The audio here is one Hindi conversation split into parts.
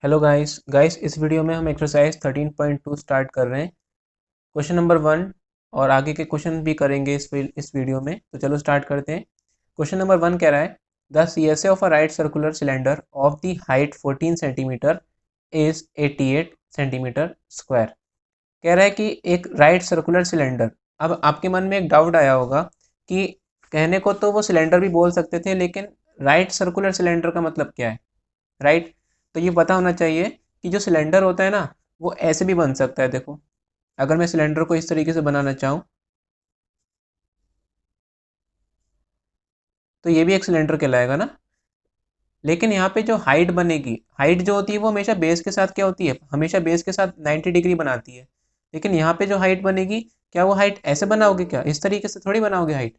हेलो गाइस इस वीडियो में हम एक्सरसाइज 13.2 स्टार्ट कर रहे हैं। क्वेश्चन नंबर 1 और आगे के क्वेश्चन भी करेंगे इस वीडियो में। तो चलो स्टार्ट करते हैं। क्वेश्चन नंबर 1 कह रहा है the CSA of a right circular cylinder of the height 14 centimetre is 88 centimetre square. कह रहा है कि एक राइट सर्कुलर सिलेंडर। अब आपके मन में एक डाउट आया होगा कि कहने को तो वो सिलेंडर भी बोल सकते थे, लेकिन राइट सर्कुलर सिलेंडर का मतलब क्या है, राइट। तो ये पता होना चाहिए कि जो सिलेंडर होता है ना, वो ऐसे भी बन सकता है। देखो, अगर मैं सिलेंडर को इस तरीके से बनाना चाहूँ तो ये भी एक सिलेंडर कहलाएगा ना। लेकिन यहाँ पे जो हाइट बनेगी, हाइट जो होती है वो हमेशा बेस के साथ क्या होती है, हमेशा बेस के साथ 90 डिग्री बनाती है। लेकिन यहाँ पे जो हाइट बनेगी, क्या वो हाइट ऐसे बनाओगे, क्या इस तरीके से थोड़ी बनाओगे हाइट।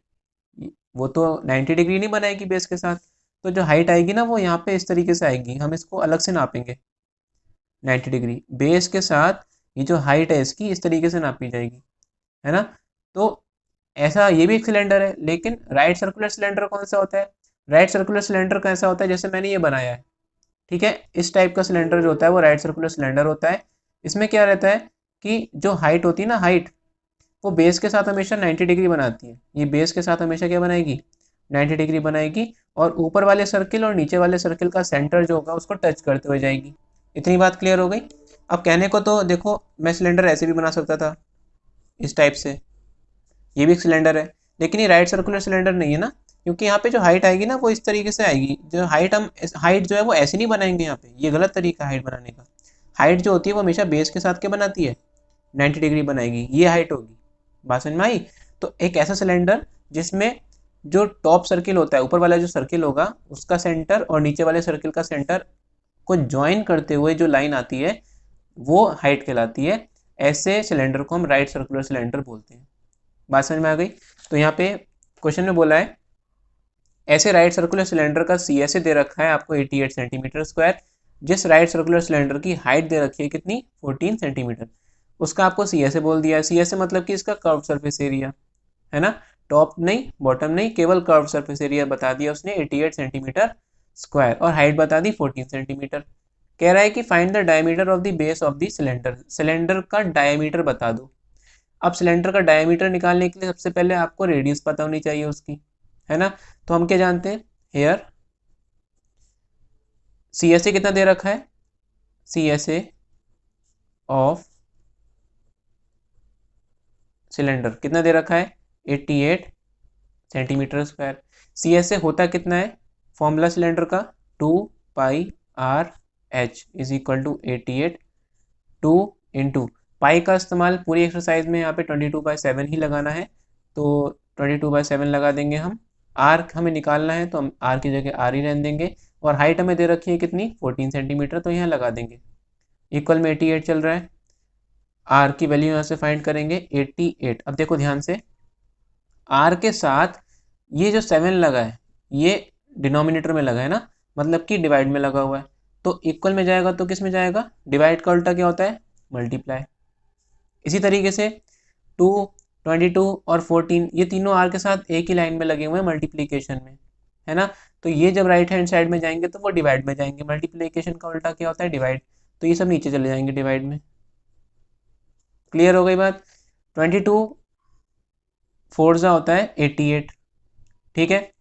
वो तो 90 डिग्री नहीं बनाएगी बेस के साथ। तो जो हाइट आएगी ना, वो यहाँ पे इस तरीके से आएगी। हम इसको अलग से नापेंगे। 90 डिग्री बेस के साथ ये जो हाइट है इसकी इस तरीके से नापी जाएगी, है ना। तो ऐसा ये भी एक सिलेंडर है, लेकिन राइट सर्कुलर सिलेंडर कौन सा होता है। राइट सर्कुलर सिलेंडर कैसा होता है, जैसे मैंने ये बनाया है, ठीक है। इस टाइप का सिलेंडर जो होता है वो राइट सर्कुलर सिलेंडर होता है। इसमें क्या रहता है कि जो हाइट होती है ना, हाइट वो बेस के साथ हमेशा 90 डिग्री बनाती है। ये बेस के साथ हमेशा क्या बनाएगी, 90 डिग्री बनाएगी। और ऊपर वाले सर्किल और नीचे वाले सर्किल का सेंटर जो होगा उसको टच करते हुए जाएगी। इतनी बात क्लियर हो गई। अब कहने को तो देखो, मैं सिलेंडर ऐसे भी बना सकता था, इस टाइप से। ये भी एक सिलेंडर है, लेकिन ये राइट सर्कुलर सिलेंडर नहीं है ना, क्योंकि यहाँ पे जो हाइट आएगी ना वो इस तरीके से आएगी। जो हाइट हम हाइट जो है वो ऐसे नहीं बनाएंगे यहाँ पे, ये गलत तरीका है हाइट बनाने का। हाइट जो होती है वो हमेशा बेस के साथ क्या बनाती है, 90 डिग्री बनाएगी। ये हाइट होगी। बात समझ में आई। तो एक ऐसा सिलेंडर जिसमें जो टॉप सर्किल होता है, ऊपर वाला जो सर्किल होगा उसका सेंटर और नीचे वाले सर्किल का सेंटर को ज्वाइन करते हुए जो लाइन आती है वो हाइट कहलाती है। ऐसे सिलेंडर को हम राइट सर्कुलर सिलेंडर बोलते हैं। बात समझ में आ गई। तो यहाँ पे क्वेश्चन में बोला है ऐसे राइट सर्कुलर सिलेंडर का CSA दे रखा है आपको 88 सेंटीमीटर स्क्वायर। जिस राइट सर्कुलर सिलेंडर की हाइट दे रखी है कितनी, 14 सेंटीमीटर, उसका आपको CSA बोल दिया है। CSA मतलब कि इसका कर्व सरफेस एरिया, है ना। टॉप नहीं, बॉटम नहीं, केवल कर्व सरफेस एरिया बता दिया उसने 88 सेंटीमीटर स्क्वायर, और हाइट बता दी 14 सेंटीमीटर। कह रहा है कि find the diameter of the base of the cylinder. Cylinder का डायमीटर बता दो। अब सिलेंडर का डायमीटर निकालने के लिए सबसे पहले आपको रेडियस पता होनी चाहिए उसकी, है ना। तो हम क्या जानते हैं, हेयर CSA कितना दे रखा है, CSA ऑफ सिलेंडर कितना दे रखा है, 88 सेंटीमीटर स्क्वायर। CSA होता कितना है, फॉर्मूला सिलेंडर का 2πr/h is equal to 88 2 into pi का इस्तेमाल पूरी एक्सरसाइज में यहाँ पे 22/7 ही लगाना है। तो 22/7 लगा देंगे हम। आर हमें निकालना है तो हम आर की जगह आर ही रहने देंगे। और हाइट हमें दे रखी है कितनी, 14 सेंटीमीटर, तो यहाँ लगा देंगे। इक्वल में 88 चल रहा है। आर की वैल्यू यहाँ से फाइंड करेंगे 88। अब देखो ध्यान से, आर के साथ ये जो 7 लगा है ये डिनोमिनेटर में लगा है ना, मतलब कि डिवाइड में लगा हुआ है। तो इक्वल में जाएगा तो किस में जाएगा, डिवाइड का उल्टा क्या होता है, मल्टीप्लाई। इसी तरीके से 2 22 और 14 ये तीनों आर के साथ एक ही लाइन में लगे हुए हैं मल्टीप्लीकेशन में, है ना। तो ये जब राइट हैंड साइड में जाएंगे तो वो डिवाइड में जाएंगे। मल्टीप्लीकेशन का उल्टा क्या होता है, डिवाइड। तो ये सब नीचे चले जाएंगे डिवाइड में। क्लियर हो गई बात। 22 फोर जा होता है 88, ठीक है।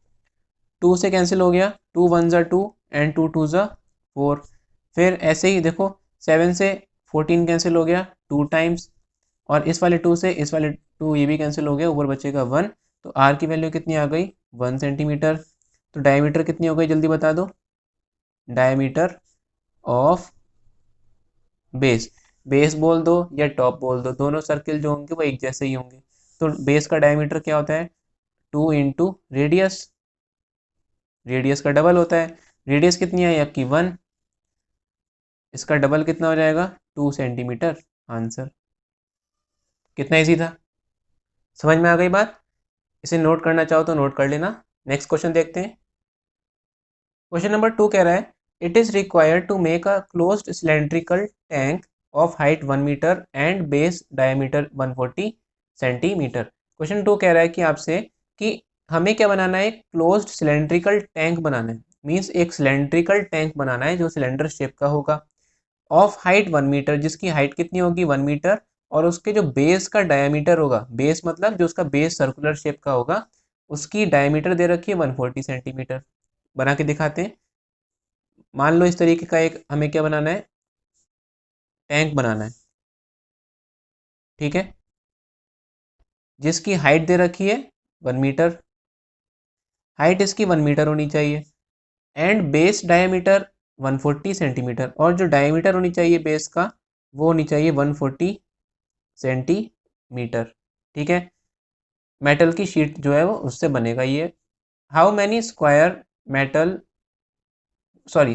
2 से कैंसिल हो गया, 2 1 जा 2 एंड 2 2 जा 4। फिर ऐसे ही देखो, 7 से 14 कैंसिल हो गया 2 टाइम्स, और इस वाले 2 से इस वाले 2 ये भी कैंसिल हो गया, ऊपर बचेगा 1। तो आर की वैल्यू कितनी आ गई, 1 सेंटीमीटर। तो डायमीटर कितनी हो गई, जल्दी बता दो। डायमीटर ऑफ बेस, बेस बोल दो या टॉप बोल दो, दोनों सर्किल जो होंगे वो एक जैसे ही होंगे। तो बेस का डायमीटर क्या होता है, 2 इंटू रेडियस। रेडियस का डबल होता है। रेडियस कितनी आई आपकी, 1। इसका डबल कितना हो जाएगा, 2 सेंटीमीटर। आंसर कितना इजी था, समझ में आ गई बात। इसे नोट करना चाहो तो नोट कर लेना। नेक्स्ट क्वेश्चन देखते हैं। क्वेश्चन नंबर 2 कह रहा है it is required to make a closed cylindrical tank of height 1 metre and base diameter 140 centimetre. Question 2 कह रहा है कि आपसे कि हमें क्या बनाना है, एक क्लोज्ड सिलेंड्रिकल टैंक बनाना है। मीन्स एक सिलेंड्रिकल टैंक बनाना है जो सिलेंडर शेप का होगा। ऑफ हाइट 1 मीटर, जिसकी हाइट कितनी होगी 1 मीटर, और उसके जो बेस का डायामीटर होगा, बेस मतलब जो उसका बेस सर्कुलर शेप का होगा, उसकी डायमीटर दे रखी है 140 सेंटीमीटर। बना के दिखाते हैं। मान लो इस तरीके का एक हमें क्या बनाना है, टैंक बनाना है, ठीक है, जिसकी हाइट दे रखी है 1 मीटर, हाइट इसकी 1 मीटर होनी चाहिए, एंड बेस डायमीटर 140 सेंटीमीटर, और जो डायमीटर होनी चाहिए बेस का वो होनी चाहिए 140 सेंटीमीटर, ठीक है। मेटल की शीट जो है वो उससे बनेगा ये। How many square metal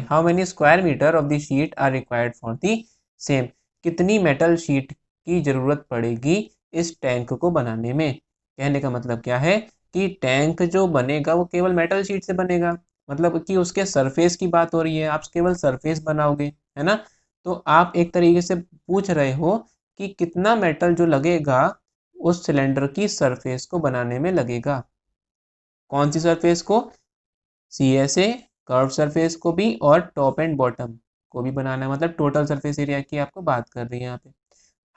how many square metre of the sheet are required for the same, कितनी मेटल शीट की ज़रूरत पड़ेगी इस टैंक को बनाने में। कहने का मतलब क्या है कि टैंक जो बनेगा वो केवल मेटल शीट से बनेगा, मतलब कि उसके सरफेस की बात हो रही है, आप केवल सरफेस बनाओगे, है ना। तो आप एक तरीके से पूछ रहे हो कि कितना मेटल जो लगेगा उस सिलेंडर की सरफेस को बनाने में लगेगा। कौन सी सरफेस को, CSA कर्व सरफेस को भी, और टॉप एंड बॉटम को भी बनाना है, मतलब टोटल सरफेस एरिया की आपको बात कर रही है यहाँ पे।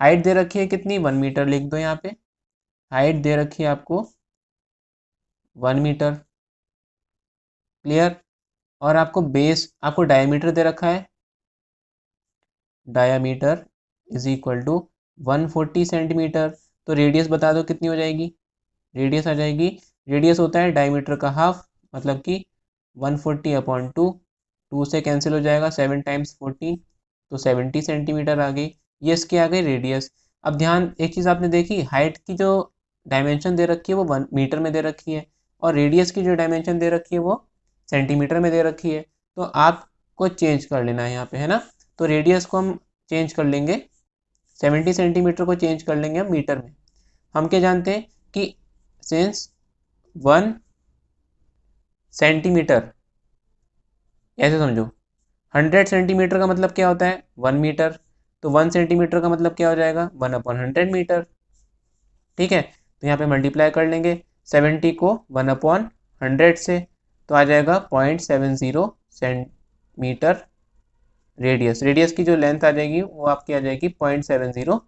हाइट दे रखी है कितनी, 1 मीटर लिख दो यहाँ पे, हाइट दे रखी है आपको 1 मीटर, क्लियर। और आपको बेस, आपको डायमीटर दे रखा है, diameter is equal to 140 centimetre. तो रेडियस बता दो कितनी हो जाएगी, रेडियस आ जाएगी, रेडियस होता है डायमीटर का हाफ, मतलब कि 140/2, 2 से कैंसिल हो जाएगा, 7 टाइम्स 14, तो 70 सेंटीमीटर आ गई। ये इसकी आ गई रेडियस। अब ध्यान, एक चीज़ आपने देखी, हाइट की जो डायमेंशन दे रखी है वो 1 मीटर में दे रखी है, और रेडियस की जो डायमेंशन दे रखी है वो सेंटीमीटर में दे रखी है। तो आपको चेंज कर लेना है यहाँ पे, है ना। तो रेडियस को हम चेंज कर लेंगे, 70 सेंटीमीटर को चेंज कर लेंगे हम मीटर में। हम क्या जानते हैं कि सिंस 1 सेंटीमीटर, ऐसे समझो, 100 सेंटीमीटर का मतलब क्या होता है 1 मीटर, तो 1 सेंटीमीटर का मतलब क्या हो जाएगा 1/100 मीटर, ठीक है। तो यहाँ पे मल्टीप्लाई कर लेंगे 70 को 1/100 से, तो आ जाएगा 0.70 सेंटीमीटर रेडियस, रेडियस की जो लेंथ आ जाएगी वो आपकी आ जाएगी 0.70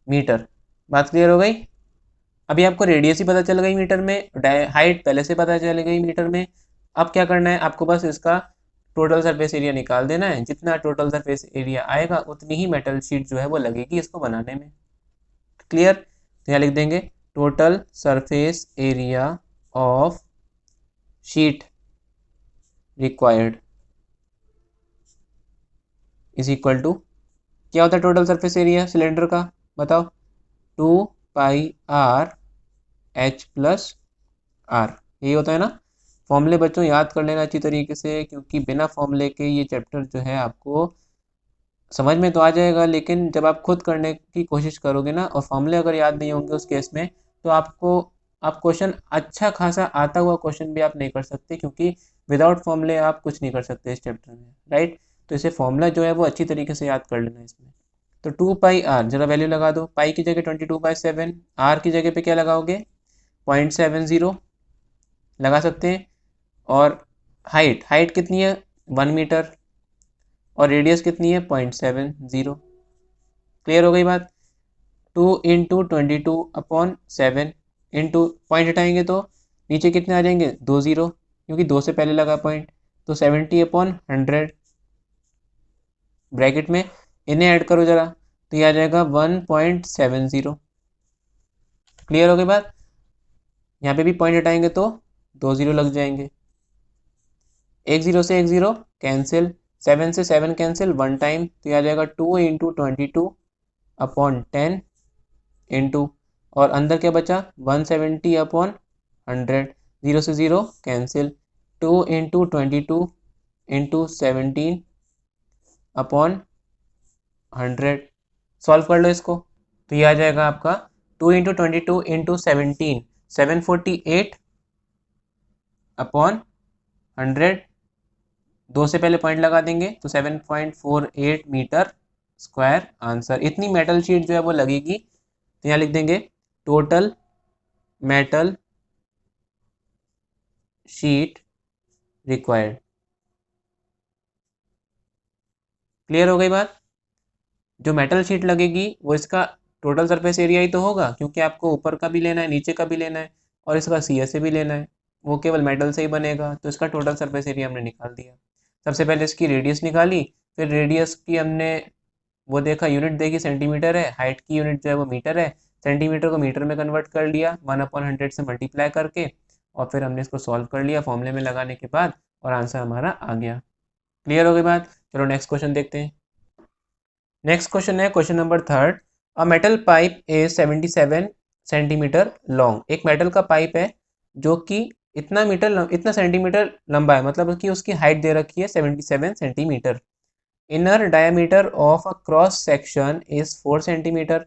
मीटर। बात क्लियर हो गई। अभी आपको रेडियस ही पता चल गई मीटर में, हाइट पहले से पता चल गई मीटर में। अब क्या करना है आपको, बस इसका टोटल सरफेस एरिया निकाल देना है, जितना टोटल सरफेस एरिया आएगा उतनी ही मेटल शीट जो है वो लगेगी इसको बनाने में, क्लियर। तो यहाँ लिख देंगे total surface area of sheet required is equal to, क्या होता है टोटल सरफेस एरिया सिलेंडर का, बताओ, 2πr/h+r, यही होता है ना। फॉर्मूले बच्चों याद कर लेना अच्छी तरीके से, क्योंकि बिना फॉर्मूले के ये चैप्टर जो है आपको समझ में तो आ जाएगा, लेकिन जब आप खुद करने की कोशिश करोगे ना और फॉर्मूले अगर याद नहीं होंगे उस केस में, तो आप क्वेश्चन अच्छा खासा आता हुआ क्वेश्चन भी आप नहीं कर सकते, क्योंकि विदाउट फॉर्मूले आप कुछ नहीं कर सकते इस चैप्टर में, राइट। तो इसे फॉर्मूला जो है वो अच्छी तरीके से याद कर लेना इसमें। तो 2πr, जरा वैल्यू लगा दो, पाई की जगह 22/7, आर की जगह पे क्या लगाओगे 0.70 लगा सकते हैं, और हाइट, हाइट कितनी है 1 मीटर, और रेडियस कितनी है 0.70, क्लियर हो गई बात। 2 × 22/7 इंटू पॉइंट हटाएंगे तो नीचे कितने आ जाएंगे 2 0, क्योंकि 2 से पहले लगा पॉइंट, तो 70/100 ब्रैकेट में, इन्हें ऐड करो जरा, तो ये आ जाएगा 1.70, क्लियर हो गई बात। यहाँ पे भी पॉइंट हटाएंगे तो 2 0 लग जाएंगे, एक 0 से एक 0 कैंसिल, 7 से 7 कैंसिल, 1 टाइम, तो ये आ जाएगा 2 × 22/10 इंटू, और अंदर क्या बचा 170/100, 0 से 0 कैंसिल, 2 × 22 × 17/100, सॉल्व कर लो इसको, तो ये आ जाएगा आपका 2 × 22 × 17, 748/100, 2 से पहले पॉइंट लगा देंगे तो 7.48 मीटर स्क्वायर आंसर, इतनी मेटल शीट जो है वो लगेगी। तो यहाँ लिख देंगे total metal sheet required, clear हो गई बात। जो मेटल शीट लगेगी वो इसका टोटल सरफेस एरिया ही तो होगा, क्योंकि आपको ऊपर का भी लेना है, नीचे का भी लेना है, और इसका सी एस ए भी लेना है। वो केवल मेटल से ही बनेगा, तो इसका टोटल सरफेस एरिया हमने निकाल दिया। सबसे पहले इसकी रेडियस निकाली, फिर रेडियस की हमने वो देखा, यूनिट देखी सेंटीमीटर है, हाइट की यूनिट जो है वो मीटर है, सेंटीमीटर को मीटर में कन्वर्ट कर लिया 1/100 से मल्टीप्लाई करके, और फिर हमने इसको सॉल्व कर लिया फॉर्मूले में लगाने के बाद, और आंसर हमारा आ गया। क्लियर हो गई बात? चलो नेक्स्ट क्वेश्चन देखते हैं। नेक्स्ट क्वेश्चन है question number third. A metal pipe is 77 centimetre long. एक मेटल का पाइप है जो कि इतना सेंटीमीटर लंबा है, मतलब कि उसकी हाइट दे रखी है 77 centimetre. Inner diameter of a cross section is 4 centimetre.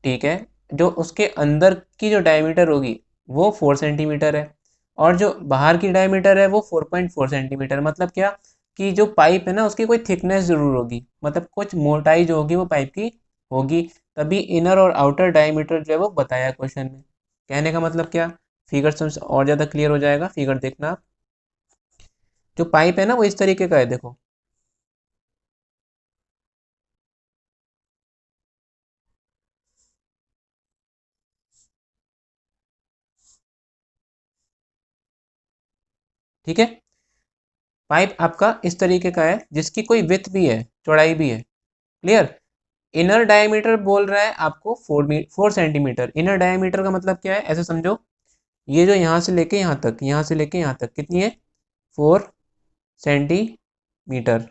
ठीक है, जो उसके अंदर की जो डायमीटर होगी वो 4 सेंटीमीटर है, और जो बाहर की डायमीटर है वो 4.4 सेंटीमीटर। मतलब क्या कि जो पाइप है ना उसकी कोई थिकनेस जरूर होगी, मतलब कुछ मोटाई जो होगी वो पाइप की होगी, तभी इनर और आउटर डायमीटर जो है वो बताया क्वेश्चन में। कहने का मतलब क्या, फिगर से और ज़्यादा क्लियर हो जाएगा। फिगर देखना आप, जो पाइप है ना वो इस तरीके का है, देखो। ठीक है, पाइप आपका इस तरीके का है जिसकी कोई विथ भी है, चौड़ाई भी है। क्लियर? इनर डायमीटर बोल रहा है आपको 4 सेंटीमीटर। इनर डायमीटर का मतलब क्या है, ऐसे समझो, ये जो यहाँ से लेके यहाँ तक, यहाँ से लेके यहाँ तक कितनी है, 4 सेंटीमीटर।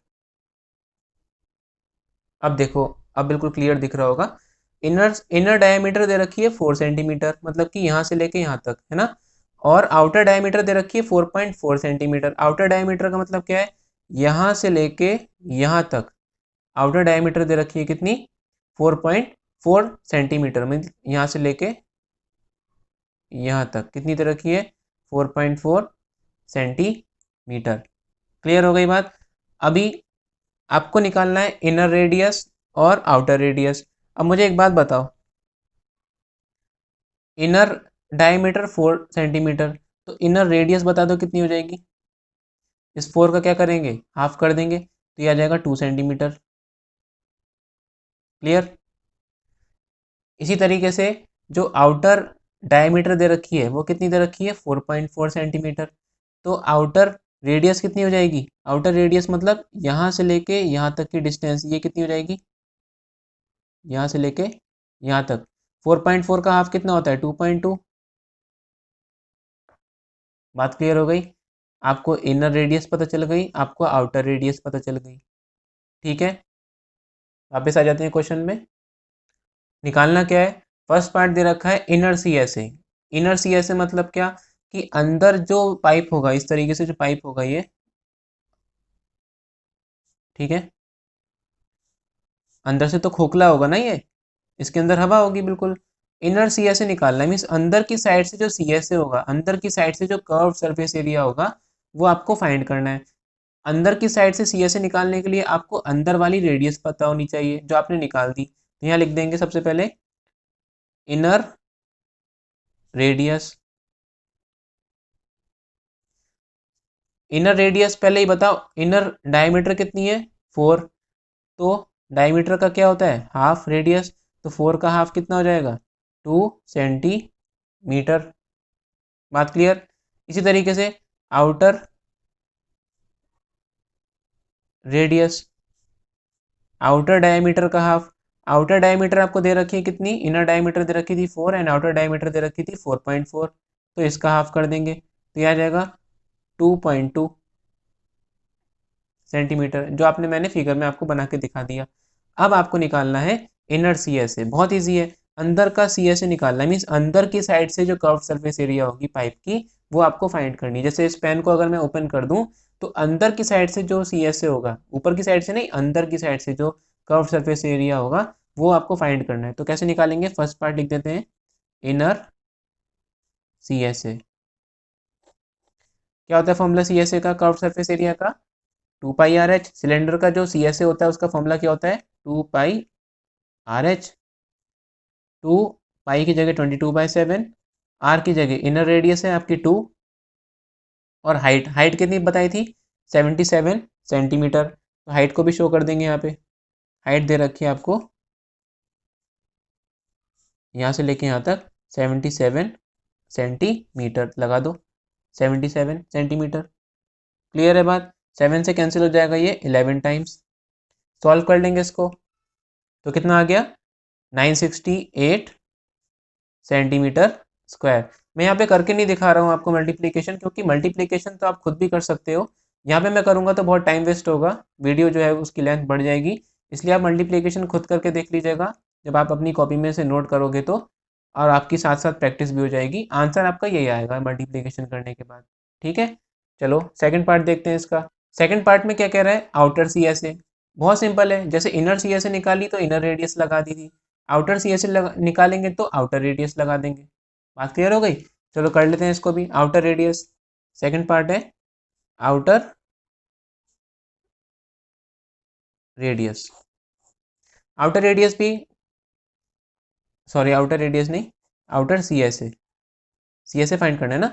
अब देखो, अब बिल्कुल क्लियर दिख रहा होगा। इनर इनर डायमीटर दे रखी है 4 सेंटीमीटर, मतलब कि यहाँ से लेके यहाँ तक, है ना। और आउटर डायमीटर दे रखी है 4.4 सेंटीमीटर। आउटर डायमीटर का मतलब क्या है, यहाँ से लेके यहाँ तक आउटर डायमीटर दे रखी है कितनी, 4.4 सेंटीमीटर। मीन यहाँ से लेके यहाँ तक कितनी दे रखी है, 4.4 सेंटीमीटर। क्लियर हो गई बात? अभी आपको निकालना है इनर रेडियस और आउटर रेडियस। अब मुझे एक बात बताओ, इनर डायमीटर 4 सेंटीमीटर, तो इनर रेडियस बता दो कितनी हो जाएगी। इस 4 का क्या करेंगे, हाफ कर देंगे, तो ये आ जाएगा 2 सेंटीमीटर। क्लियर? इसी तरीके से जो आउटर डायमीटर दे रखी है वो कितनी दे रखी है, 4.4 सेंटीमीटर। तो आउटर रेडियस कितनी हो जाएगी, आउटर रेडियस मतलब यहाँ से लेके यहाँ तक की डिस्टेंस, ये कितनी हो जाएगी, यहाँ से लेके यहाँ तक। 4.4 का हाफ कितना होता है, 2.2। बात क्लियर हो गई? आपको इनर रेडियस पता चल गई, आपको आउटर रेडियस पता चल गई। ठीक है, वापस आ जाते हैं क्वेश्चन में। निकालना क्या है, फर्स्ट पार्ट दे रखा है inner C S A. Inner C S A मतलब क्या, कि अंदर जो पाइप होगा, इस तरीके से जो पाइप होगा ये, ठीक है, अंदर से तो खोखला होगा ना ये, इसके अंदर हवा होगी बिल्कुल। इनर सी एस ए निकालना है, मीन्स अंदर की साइड से जो सी एस ए होगा, अंदर की साइड से जो कर्व सरफेस एरिया होगा वो आपको फाइंड करना है। अंदर की साइड से सी एस ए निकालने के लिए आपको अंदर वाली रेडियस पता होनी चाहिए, जो आपने निकाल दी। तो यहाँ लिख देंगे सबसे पहले इनर रेडियस। इनर रेडियस पहले ही बताओ, इनर डायमीटर कितनी है, 4। तो डायमीटर का क्या होता है, हाफ रेडियस। तो 4 का हाफ कितना हो जाएगा, 2 सेंटीमीटर। बात क्लियर? इसी तरीके से आउटर रेडियस, आउटर डायमीटर का हाफ। आउटर डायमीटर आपको दे रखी है कितनी, इनर डायमीटर दे रखी थी 4 एंड आउटर डायमीटर दे रखी थी 4.4। तो इसका हाफ कर देंगे, तो यह आ जाएगा 2.2 सेंटीमीटर, जो आपने मैंने फिगर में आपको बना के दिखा दिया। अब आपको निकालना है इनर सी एस ए। बहुत ईजी है, अंदर का सी एस ए निकालना है, मीन्स अंदर की साइड से जो कर्व सरफेस एरिया होगी पाइप की वो आपको फाइंड करनी है। जैसे इस पेन को अगर मैं ओपन कर दूं, तो अंदर की साइड से जो सी एस ए होगा, ऊपर की साइड से नहीं, अंदर की साइड से जो कर्व सरफेस एरिया होगा वो आपको फाइंड करना है। तो कैसे निकालेंगे, फर्स्ट पार्ट लिख देते हैं इनर सी एस ए। क्या होता है फॉर्मूला सी एस ए का, कर्व सरफेस एरिया का, 2 पाई आर एच। सिलेंडर का जो सी एस ए होता है उसका फॉर्मूला क्या होता है, 2 पाई आर एच। 2 पाई की जगह 22/7, आर की जगह इनर रेडियस है आपकी 2, और हाइट, हाइट कितनी बताई थी, 77 सेंटीमीटर। तो हाइट को भी शो कर देंगे यहाँ पे। हाइट दे रखी है आपको यहाँ से लेके यहाँ तक 77 सेंटीमीटर, लगा दो 77 सेंटीमीटर। क्लियर है बात? 7 से कैंसिल हो जाएगा ये 11 टाइम्स। सॉल्व कर लेंगे इसको तो कितना आ गया 968 सेंटीमीटर स्क्वायर। मैं यहाँ पे करके नहीं दिखा रहा हूँ आपको मल्टीप्लिकेशन, क्योंकि मल्टीप्लिकेशन तो आप खुद भी कर सकते हो। यहाँ पे मैं करूँगा तो बहुत टाइम वेस्ट होगा, वीडियो जो है उसकी लेंथ बढ़ जाएगी। इसलिए आप मल्टीप्लिकेशन खुद करके देख लीजिएगा जब आप अपनी कॉपी में से नोट करोगे तो, और आपकी साथ साथ प्रैक्टिस भी हो जाएगी। आंसर आपका यही आएगा मल्टीप्लिकेशन करने के बाद। ठीक है, चलो सेकंड पार्ट देखते हैं इसका। सेकंड पार्ट में क्या कह रहा है, आउटर सी एस ए। बहुत सिंपल है, जैसे इनर सी एस ए निकाली तो इनर रेडियस लगा दी थी, आउटर सी एस ए निकालेंगे तो आउटर रेडियस लगा देंगे। बात क्लियर हो गई? चलो कर लेते हैं इसको भी, आउटर रेडियस। सेकंड पार्ट है आउटर रेडियस। आउटर रेडियस भी, सॉरी आउटर रेडियस नहीं, outer C S A. C S A find करना है ना,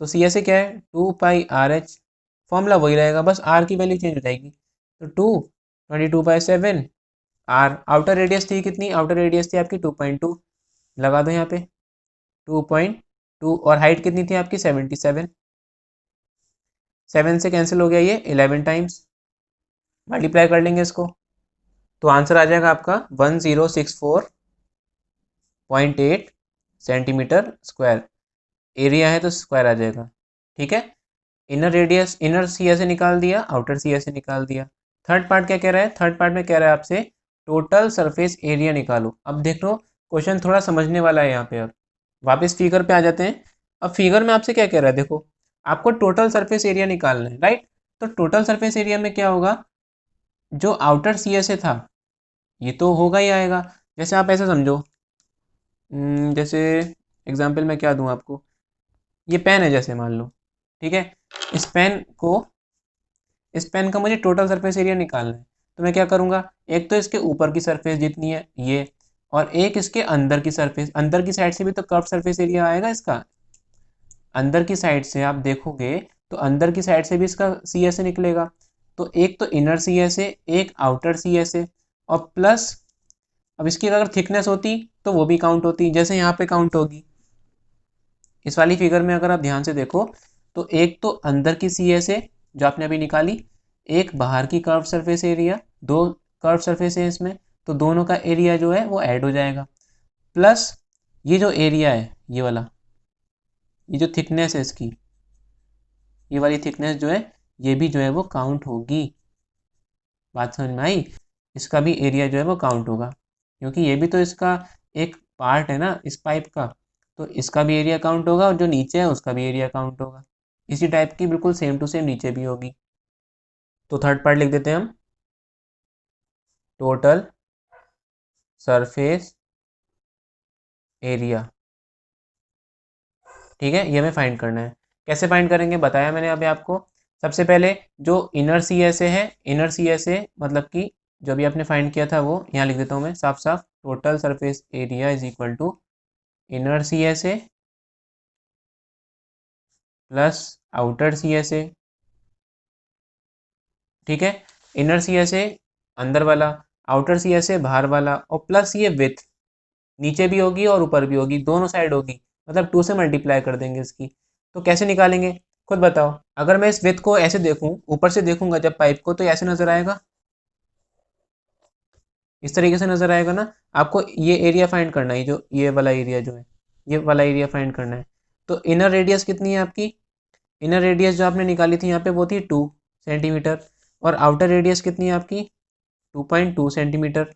तो सी एस ए क्या है 2πr/h। फॉर्मूला वही रहेगा, बस आर की वैल्यू चेंज हो जाएगी। तो 22/7 आर। आउटर रेडियस थी कितनी, आउटर रेडियस थी आपकी 2.2, लगा दो यहाँ पे 2.2। और हाइट कितनी थी आपकी 77। 7 से कैंसिल हो गया ये 11 टाइम्स। मल्टीप्लाई कर लेंगे इसको तो आंसर आ जाएगा आपका 1064.8 सेंटीमीटर स्क्वायर। एरिया है तो स्क्वायर आ जाएगा। ठीक है, inner radius, inner C S A निकाल दिया, आउटर सी एस ए निकाल दिया। थर्ड पार्ट क्या कह रहा है, थर्ड पार्ट में कह रहा है आपसे टोटल सरफेस एरिया निकालो। अब देख लो क्वेश्चन थोड़ा समझने वाला है यहाँ पे। अब वापस फिगर पे आ जाते हैं। अब फिगर में आपसे क्या कह रहा है, देखो आपको टोटल सरफेस एरिया निकालना है, राइट। तो टोटल सरफेस एरिया में क्या होगा, जो आउटर सी एस ए था ये तो होगा ही आएगा। जैसे आप ऐसे समझो, जैसे एग्जाम्पल मैं क्या दूँ आपको, ये पेन है जैसे मान लो, ठीक है। इस पेन को, इस पेन का मुझे टोटल सरफेस एरिया निकालना है। तो मैं क्या करूँगा, एक तो इसके ऊपर की सरफेस जितनी है ये, और एक इसके अंदर की सरफेस, अंदर की साइड से भी तो कर्व सरफेस एरिया आएगा इसका। अंदर की साइड से आप देखोगे तो अंदर की साइड से भी इसका सी एस ए निकलेगा। तो एक तो इनर सी एस ए, एक आउटर सी एस ए, और प्लस अब इसकी अगर थिकनेस होती तो वो भी काउंट होती, जैसे यहाँ पे काउंट होगी। इस वाली फिगर में अगर आप ध्यान से देखो तो एक तो अंदर की सी एस ए जो आपने अभी निकाली, एक बाहर की कर्व सरफेस एरिया, दो कर्व सरफेस है इसमें, तो दोनों का एरिया जो है वो ऐड हो जाएगा। प्लस ये जो एरिया है ये वाला, ये जो थिकनेस है इसकी, ये वाली थिकनेस जो है ये भी जो है वो काउंट होगी। बात समझ में आई? इसका भी एरिया जो है वो काउंट होगा, क्योंकि ये भी तो इसका एक पार्ट है ना इस पाइप का। तो इसका भी एरिया काउंट होगा और जो नीचे है उसका भी एरिया काउंट होगा। इसी टाइप की बिल्कुल सेम टू सेम नीचे भी होगी। तो थर्ड पार्ट लिख देते हैं हम, टोटल सरफेस एरिया। ठीक है, ये हमें फाइंड करना है। कैसे फाइंड करेंगे बताया मैंने अभी आपको। सबसे पहले जो इनर सी एस ए है, इनर सी एस ए मतलब कि जो अभी आपने फाइंड किया था वो यहाँ लिख देता हूँ मैं साफ साफ, total surface area is equal to inner C S A plus outer C S A. ठीक है, इनर सी एस ए अंदर वाला, आउटर सी एस ए बाहर वाला, और प्लस ये विथ नीचे भी होगी और ऊपर भी होगी, दोनों साइड होगी, मतलब 2 से मल्टीप्लाई कर देंगे इसकी। तो कैसे निकालेंगे खुद बताओ। अगर मैं इस विथ को ऐसे देखूं, ऊपर से देखूंगा जब पाइप को, तो ऐसे नजर आएगा, इस तरीके से नजर आएगा ना। आपको ये एरिया फाइंड करना है, जो ये वाला एरिया जो है, ये वाला एरिया फाइंड करना है। तो इनर रेडियस कितनी है आपकी, इनर रेडियस जो आपने निकाली थी यहाँ पे वो थी 2 सेंटीमीटर, और आउटर रेडियस कितनी है आपकी 2.2 सेंटीमीटर,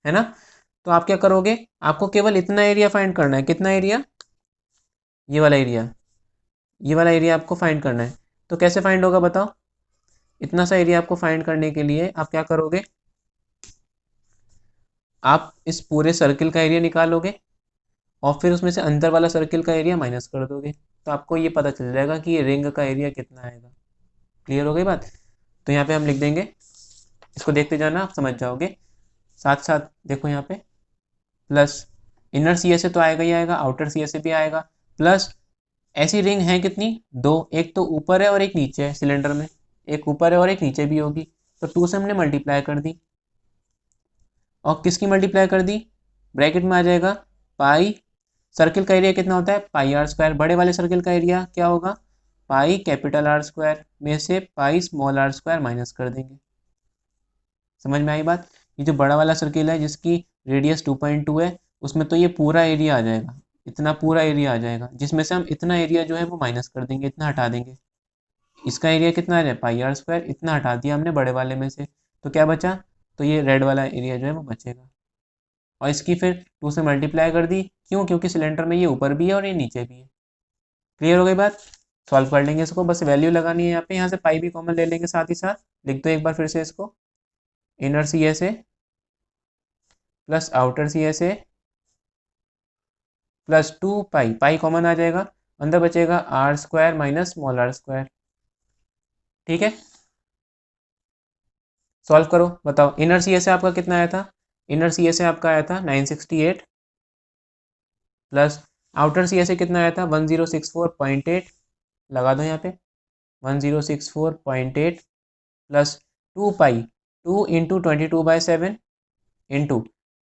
है ना। तो आप क्या करोगे, आपको केवल इतना एरिया फाइंड करना है। कितना एरिया, ये वाला एरिया, ये वाला एरिया आपको फाइंड करना है। तो कैसे फाइंड होगा बताओ। इतना सा एरिया आपको फाइंड करने के लिए आप क्या करोगे, आप इस पूरे सर्किल का एरिया निकालोगे और फिर उसमें से अंदर वाला सर्किल का एरिया माइनस कर दोगे, तो आपको ये पता चल जाएगा कि ये रिंग का एरिया कितना आएगा। क्लियर हो गई बात? तो यहाँ पे हम लिख देंगे, इसको देखते जाना आप समझ जाओगे। साथ साथ देखो यहाँ पे, plus inner C S A तो आएगा ही आएगा, आउटर सी एस ए भी आएगा, प्लस ऐसी रिंग है कितनी, दो, एक तो ऊपर है और एक नीचे है सिलेंडर में, एक ऊपर है और एक नीचे भी होगी, तो 2 से हमने मल्टीप्लाई कर दी। और किसकी मल्टीप्लाई कर दी, ब्रैकेट में आ जाएगा पाई, सर्किल का एरिया कितना होता है पाई आर स्क्वायर, बड़े वाले सर्किल का एरिया क्या होगा पाई कैपिटल आर स्क्वायर में से pi small R square minus कर देंगे। समझ में आई बात। ये जो बड़ा वाला सर्किल है जिसकी रेडियस 2.2 है, उसमें तो ये पूरा एरिया आ जाएगा, इतना पूरा एरिया आ जाएगा, जिसमें से हम इतना एरिया जो है वो माइनस कर देंगे, इतना हटा देंगे। इसका एरिया कितना आ जाए पाई आर स्क्वायर, इतना हटा दिया हमने बड़े वाले में से, तो क्या बचा, तो ये रेड वाला एरिया जो है वो बचेगा। और इसकी फिर 2 से मल्टीप्लाई कर दी, क्यों, क्योंकि सिलेंडर में ये ऊपर भी है और ये नीचे भी है। क्लियर हो गई बात। सॉल्व कर लेंगे इसको, बस वैल्यू लगानी है यहाँ पे, यहाँ से पाई भी कॉमन ले लेंगे साथ ही साथ, लिख दो एक बार फिर से इसको, inner C S A plus outer C S A plus 2 pi, pi common आ जाएगा, अंदर बचेगा R square minus small R square. ठीक है, सॉल्व करो, बताओ इनर सी एस ए आपका कितना आया था, इनर सी एस ए आपका आया था 968 plus outer C S A कितना आया था 1064.8, लगा दो यहाँ पे 1064.8 plus 2 pi, 2 into 22/7 into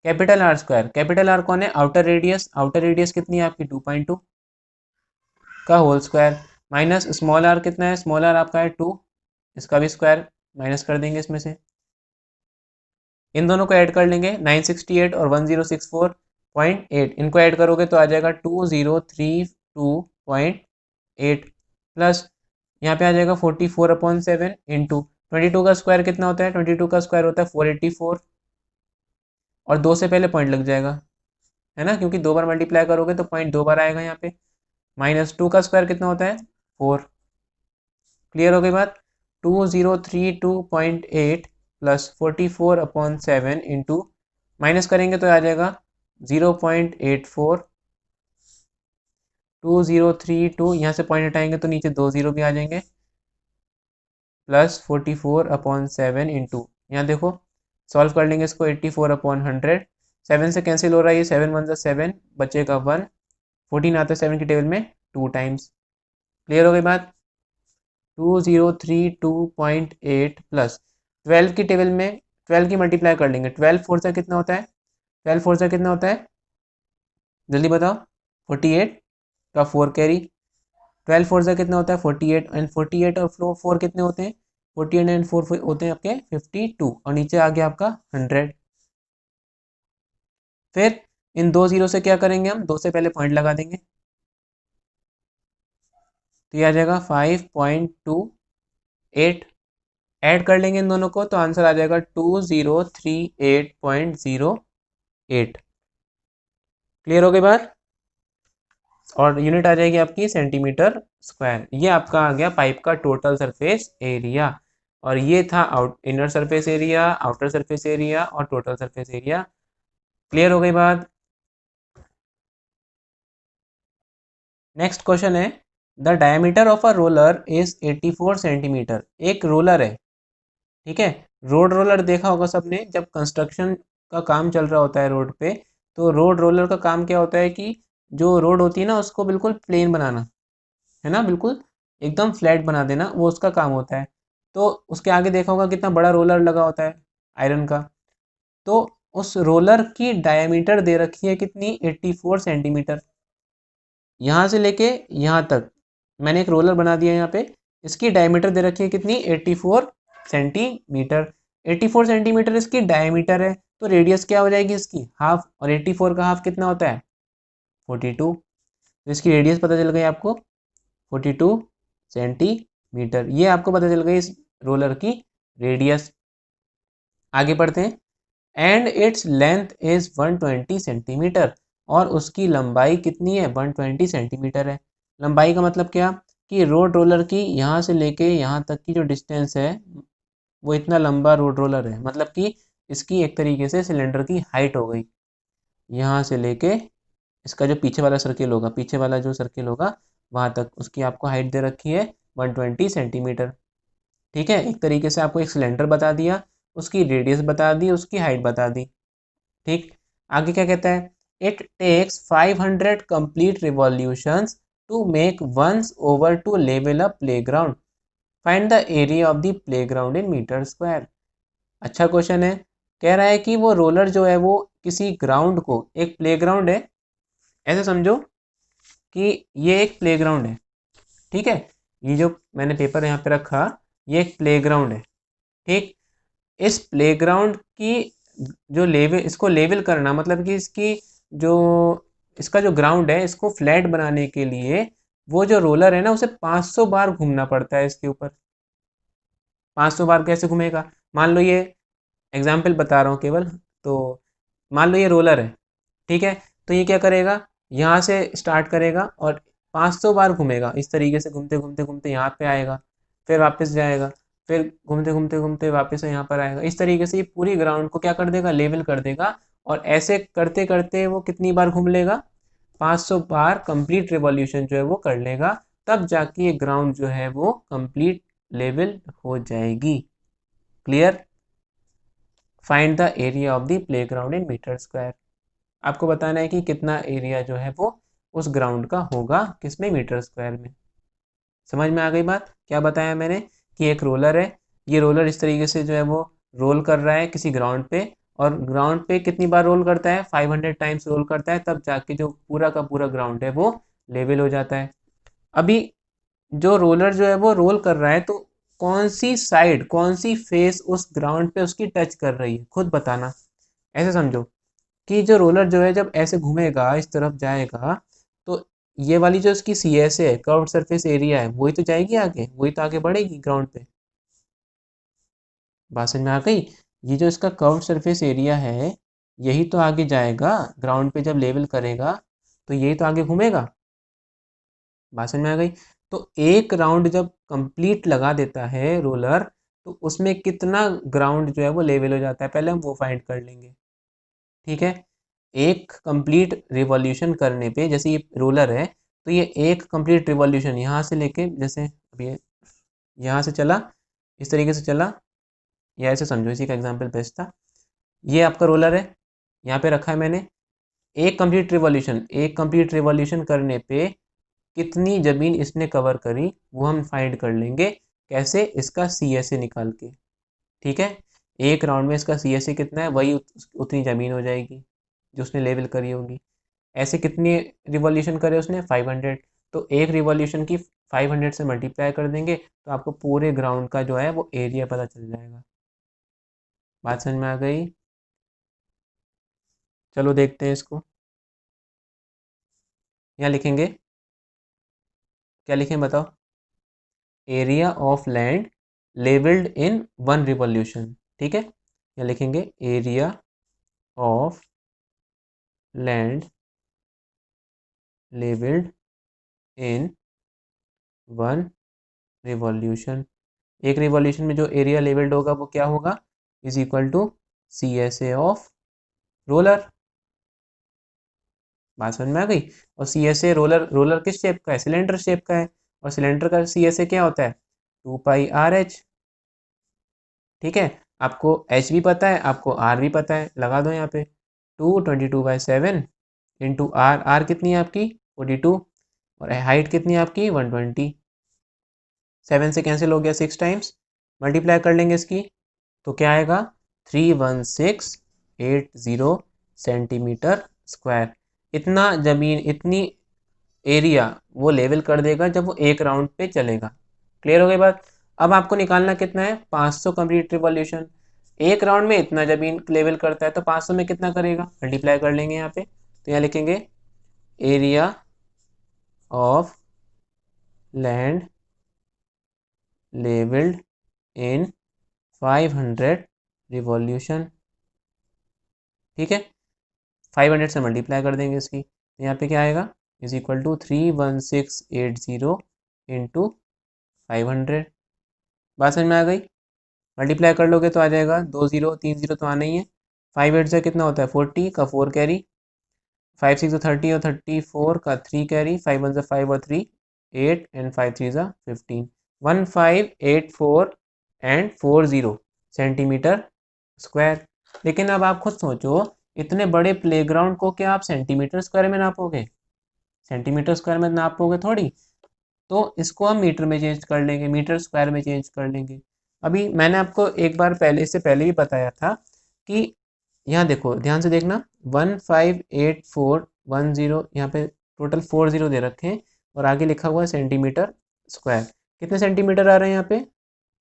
capital R square, capital R कौन है आउटर रेडियस, आउटर रेडियस कितनी है आपकी 2.2 का whole square, minus small R कितना है, स्मॉल आर आपका है 2, इसका भी स्क्वायर माइनस कर देंगे इसमें से, इन दोनों को ऐड कर लेंगे 968 और 1064.8, इनको ऐड करोगे तो आ जाएगा 2032.8 प्लस यहाँ पे आ जाएगा 44/7 इंटू 22 का स्क्वायर कितना होता है, 22 का स्क्वायर होता है 484, और 2 से पहले पॉइंट लग जाएगा, है ना, क्योंकि 2 बार मल्टीप्लाई करोगे तो पॉइंट 2 बार आएगा यहाँ पे, -2 का स्क्वायर कितना होता है 4। क्लियर हो गई बात। 2032.8 प्लस 44/7 इंटू माइनस करेंगे तो आ जाएगा 0.84, 2032 यहाँ से पॉइंट हटाएंगे तो नीचे 2 0 भी आ जाएंगे, प्लस 44/7 इंटू यहाँ देखो सॉल्व कर लेंगे इसको 84/100, 7 से कैंसिल हो रहा है ये, 7 1 7 बचेगा 1, 14 आता है 7 की टेबल में 2 टाइम्स। क्लियर हो गई बात। 2032.8 प्लस 12 की टेबल में 12 की मल्टीप्लाई कर लेंगे, 12 फोर से कितना होता है, 12 फोर से कितना होता है जल्दी बताओ, 48 का 4 कैरी, 12 फोर से कितना होता है 48, एंड 48 और 4 कितने होते हैं 48 एंड 4 होते हैं आपके 52, और नीचे आ गया आपका 100। फिर इन 2 जीरो से क्या करेंगे हम, 2 से पहले पॉइंट लगा देंगे, तो ये आ जाएगा 5.28, ऐड कर लेंगे इन दोनों को तो आंसर आ जाएगा 2038.08। क्लियर हो गई बात। और यूनिट आ जाएगी आपकी सेंटीमीटर स्क्वायर। ये आपका आ गया पाइप का टोटल सरफेस एरिया, और ये था inner surface area, outer surface area और टोटल सरफेस एरिया। क्लियर हो गई बात। नेक्स्ट क्वेश्चन है, the diameter of a roller is 84 centimetre. एक रोलर है, ठीक है, रोड रोलर देखा होगा सबने, जब कंस्ट्रक्शन का काम चल रहा होता है रोड पे, तो रोड रोलर का काम क्या होता है कि जो रोड होती है ना उसको बिल्कुल प्लेन बनाना, है ना, बिल्कुल एकदम फ्लैट बना देना, वो उसका काम होता है। तो उसके आगे देखा होगा कितना बड़ा रोलर लगा होता है आयरन का, तो उस रोलर की डायमीटर दे रखी है कितनी 84 सेंटीमीटर, यहाँ से लेके यहाँ तक मैंने एक रोलर बना दिया यहाँ पे, इसकी डायमीटर दे रखी है कितनी 84 सेंटीमीटर, 84 सेंटीमीटर इसकी डायमीटर है, तो रेडियस क्या हो जाएगी इसकी हाफ, और 84 का हाफ कितना होता है 42, तो इसकी रेडियस पता चल गई आपको 42 सेंटीमीटर, ये आपको पता चल गई इस रोलर की रेडियस। आगे बढ़ते हैं, and its length is 120 centimetre, और उसकी लंबाई कितनी है 120 सेंटीमीटर है। लंबाई का मतलब क्या कि रोड रोलर की यहाँ से लेके यहाँ तक की जो डिस्टेंस है वो इतना लंबा रोड रोलर है, मतलब कि इसकी एक तरीके से सिलेंडर की हाइट हो गई, यहाँ से लेके इसका जो पीछे वाला सर्किल होगा, पीछे वाला जो सर्किल होगा वहाँ तक उसकी आपको हाइट दे रखी है 120 सेंटीमीटर। ठीक है, एक तरीके से आपको एक सिलेंडर बता दिया, उसकी रेडियस बता दी, उसकी हाइट बता दी। ठीक, आगे क्या कहता है, it takes 500 complete revolutions to make once over to level a playground, find the area of the playground in metre square. अच्छा क्वेश्चन है, कह रहा है कि वो रोलर जो है वो किसी ग्राउंड को, एक प्लेग्राउंड है, ऐसे समझो कि ये एक प्लेग्राउंड है, ठीक है, ये जो मैंने पेपर यहाँ पे रखा ये एक प्लेग्राउंड है, ठीक। इस प्लेग्राउंड की जो लेवल, इसको लेवल करना मतलब कि इसकी जो, इसका जो ग्राउंड है इसको फ्लैट बनाने के लिए वो जो रोलर है ना उसे 500 बार घूमना पड़ता है इसके ऊपर। 500 बार कैसे घूमेगा, मान लो ये एग्जाम्पल बता रहा हूँ केवल, तो मान लो ये रोलर है, ठीक है, तो ये क्या करेगा, यहाँ से स्टार्ट करेगा और 500 बार घूमेगा, इस तरीके से घूमते घूमते घूमते यहाँ पे आएगा, फिर वापस जाएगा, फिर घूमते घूमते घूमते वापस यहाँ पर आएगा, इस तरीके से ये पूरी ग्राउंड को क्या कर देगा, लेवल कर देगा। और ऐसे करते करते वो कितनी बार घूम लेगा, 500 बार कंप्लीट रिवॉल्यूशन जो है वो कर लेगा, तब जाके ये ग्राउंड जो है वो कंप्लीट लेवल हो जाएगी। Clear. Find the area of the playground in metre square. आपको बताना है कि कितना एरिया जो है वो उस ग्राउंड का होगा, किसमें, मीटर स्क्वायर में। समझ में आ गई बात, क्या बताया मैंने कि एक रोलर है, ये रोलर इस तरीके से जो है वो रोल कर रहा है किसी ग्राउंड पे, और ग्राउंड पे कितनी बार रोल करता है, 500 टाइम्स रोल करता है, तब जाके जो पूरा का पूरा ग्राउंड है वो लेवल हो जाता है। अभी जो रोलर जो है वो रोल कर रहा है, तो कौन सी साइड, कौन सी फेस उस ग्राउंड पे उसकी टच कर रही है, खुद बताना। ऐसे समझो कि जो रोलर जो है जब ऐसे घूमेगा इस तरफ जाएगा, तो ये वाली जो इसकी सी एस है, कर्व्ड सरफेस एरिया है, वही तो जाएगी आगे, वही तो आगे बढ़ेगी ग्राउंड पे। बात समझ में आ गई, ये जो इसका कर्व्ड सरफेस एरिया है यही तो आगे जाएगा ग्राउंड पे, जब लेवल करेगा तो यही तो आगे घूमेगा। बात समझ में आ गई। तो एक राउंड जब कंप्लीट लगा देता है रोलर, तो उसमें कितना ग्राउंड जो है वो लेवल हो जाता है, पहले हम वो फाइंड कर लेंगे, ठीक है। एक कंप्लीट रिवॉल्यूशन करने पे, जैसे ये रोलर है, तो ये एक कंप्लीट रिवॉल्यूशन यहाँ से लेके, जैसे अभी यहाँ से चला, इस तरीके से चला, या ऐसे समझो, इसी का एग्जांपल बेस्ट था। ये आपका रोलर है, यहाँ पे रखा है मैंने, एक कंप्लीट रिवॉल्यूशन करने पे कितनी ज़मीन इसने कवर करी वो हम फाइंड कर लेंगे। कैसे, इसका सी एस ए निकाल के, ठीक है। एक राउंड में इसका सी एस ए कितना है, वही उतनी ज़मीन हो जाएगी जो उसने लेवल करी होगी। ऐसे कितनी रिवॉल्यूशन करे उसने, 500, तो एक रिवॉल्यूशन की 500 से मल्टीप्लाई कर देंगे तो आपको पूरे ग्राउंड का जो है वो एरिया पता चल जाएगा। बात समझ में आ गई। चलो देखते हैं इसको, यहाँ लिखेंगे, क्या लिखें बताओ, area of land levelled in one revolution, ठीक है। यहाँ लिखेंगे area of land levelled in one revolution. एक रिवॉल्यूशन में जो एरिया लेवल्ड होगा वो क्या होगा, is equal to C S A of roller. बात समझ में आ गई। और C S A, roller, roller किस शेप का है, सिलेंडर शेप का है, और सिलेंडर का सी एस ए क्या होता है, 2πr/h, ठीक है। आपको एच भी पता है, आपको आर भी पता है, लगा दो यहाँ पे, 222/7 इंटू आर, आर कितनी है आपकी 42, और हाइट कितनी है आपकी 120, 7 से कैंसिल हो गया 6 टाइम्स, मल्टीप्लाई कर लेंगे इसकी, तो क्या आएगा 31680 सेंटीमीटर स्क्वायर। इतना ज़मीन, इतनी एरिया वो लेवल कर देगा जब वो एक राउंड पे चलेगा। क्लियर हो गई बात। अब आपको निकालना कितना है, 500 कंप्लीट रिवॉल्यूशन, एक राउंड में इतना जमीन लेवल करता है, तो 500 में कितना करेगा, मल्टीप्लाई कर लेंगे यहाँ पे, तो यहाँ लिखेंगे area of land levelled in 500 revolution, ठीक है। 500 से मल्टीप्लाई कर देंगे इसकी, तो यहाँ पे क्या आएगा, इज इक्वल टू 31680 इंटू 500। बात समझ में आ गई। मल्टीप्लाई कर लोगे तो आ जाएगा, 2 0 3 0 तो आना ही है, 5 8 से कितना होता है 40 का 4 कैरी, 5 6 30 और 34 का 3 कैरी, 5 1 5 और 3 8 एंड 5 3 15, 1584 एंड 40 सेंटीमीटर स्क्वायर। लेकिन अब आप खुद सोचो, इतने बड़े प्लेग्राउंड को क्या आप सेंटीमीटर स्क्वायर में नापोगे, सेंटीमीटर स्क्वायर में नापोगे थोड़ी, तो इसको हम मीटर में चेंज कर लेंगे, मीटर स्क्वायर में चेंज कर लेंगे। अभी मैंने आपको एक बार पहले, इससे पहले भी बताया था कि यहाँ देखो ध्यान से देखना 158410, यहाँ पे टोटल 40 दे रखे हैं और आगे लिखा हुआ है सेंटीमीटर स्क्वायर। कितने सेंटीमीटर आ रहे हैं यहाँ पे?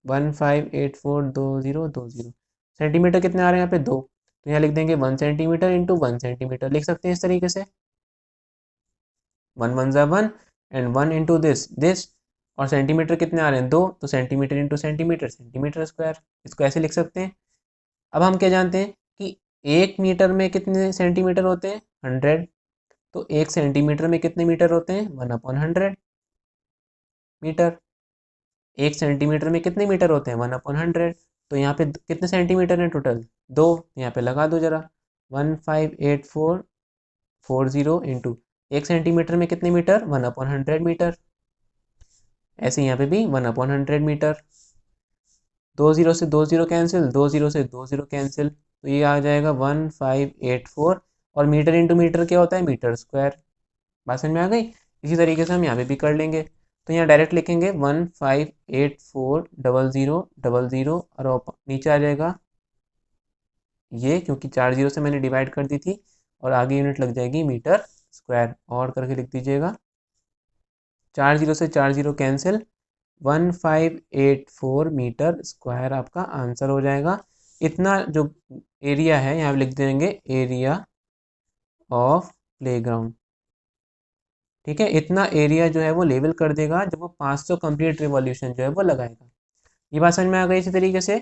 15842020 सेंटीमीटर कितने आ रहे हैं यहाँ पे? 2। तो यहाँ लिख देंगे 1 सेंटीमीटर इंटू 1 सेंटीमीटर, लिख सकते हैं इस तरीके से। 1 1 एंड 1 इंटू दिस और सेंटीमीटर कितने आ रहे हैं? 2, तो centimetre into centimetre, centimetre square, इसको ऐसे लिख सकते हैं। अब हम क्या जानते हैं कि 1 मीटर में कितने सेंटीमीटर होते हैं? 100। तो 1 सेंटीमीटर में कितने मीटर होते हैं? 1/100 मीटर। 1 सेंटीमीटर में कितने मीटर होते हैं? 1/100। तो यहाँ पे कितने सेंटीमीटर हैं टोटल? 2। यहाँ पे लगा दो जरा, 158440 इंटू 1 सेंटीमीटर में कितने मीटर? 1/100 मीटर। ऐसे यहाँ पे भी 1/100 मीटर। 2 0 से 2 0 कैंसिल, 2 0 से 2 0 कैंसिल, तो ये आ जाएगा 1584। और मीटर इंटू मीटर क्या होता है? Metre square. बात समझ में आ गई? इसी तरीके से हम यहाँ पे भी कर लेंगे। तो यहाँ डायरेक्ट लिखेंगे 15840000 और नीचे आ जाएगा ये, क्योंकि 4 0 से मैंने डिवाइड कर दी थी, और आगे यूनिट लग जाएगी मीटर स्क्वायर, और करके लिख दीजिएगा। 4 0 से 4 0 कैंसिल, 1584 मीटर स्क्वायर आपका आंसर हो जाएगा। इतना जो एरिया है यहाँ लिख देंगे एरिया ऑफ प्लेग्राउंड। ठीक है, इतना एरिया जो है वो लेवल कर देगा जब वो 500 कंप्लीट रिवॉल्यूशन जो है वो लगाएगा। ये बात समझ में आ गई इसी तरीके से।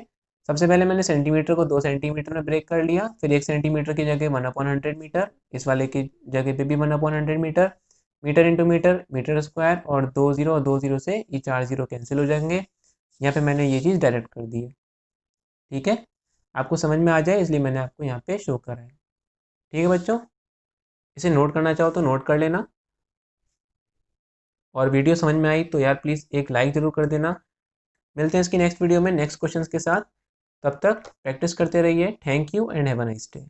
सबसे पहले मैंने सेंटीमीटर को 2 सेंटीमीटर में ब्रेक कर लिया, फिर 1 सेंटीमीटर की जगह 1/100 मीटर, इस वाले की जगह पे भी 1/100 metre, metre into metre, metre square, और 2 0 और 2 0 से ये 4 0 कैंसिल हो जाएंगे। यहाँ पे मैंने ये चीज़ डायरेक्ट कर दी है। ठीक है, आपको समझ में आ जाए इसलिए मैंने आपको यहाँ पे शो करा है। ठीक है बच्चों, इसे नोट करना चाहो तो नोट कर लेना, और वीडियो समझ में आई तो यार प्लीज़ एक लाइक ज़रूर कर देना। मिलते हैं इसकी नेक्स्ट वीडियो में नेक्स्ट क्वेश्चंस के साथ। तब तक प्रैक्टिस करते रहिए। Thank you and have a nice day.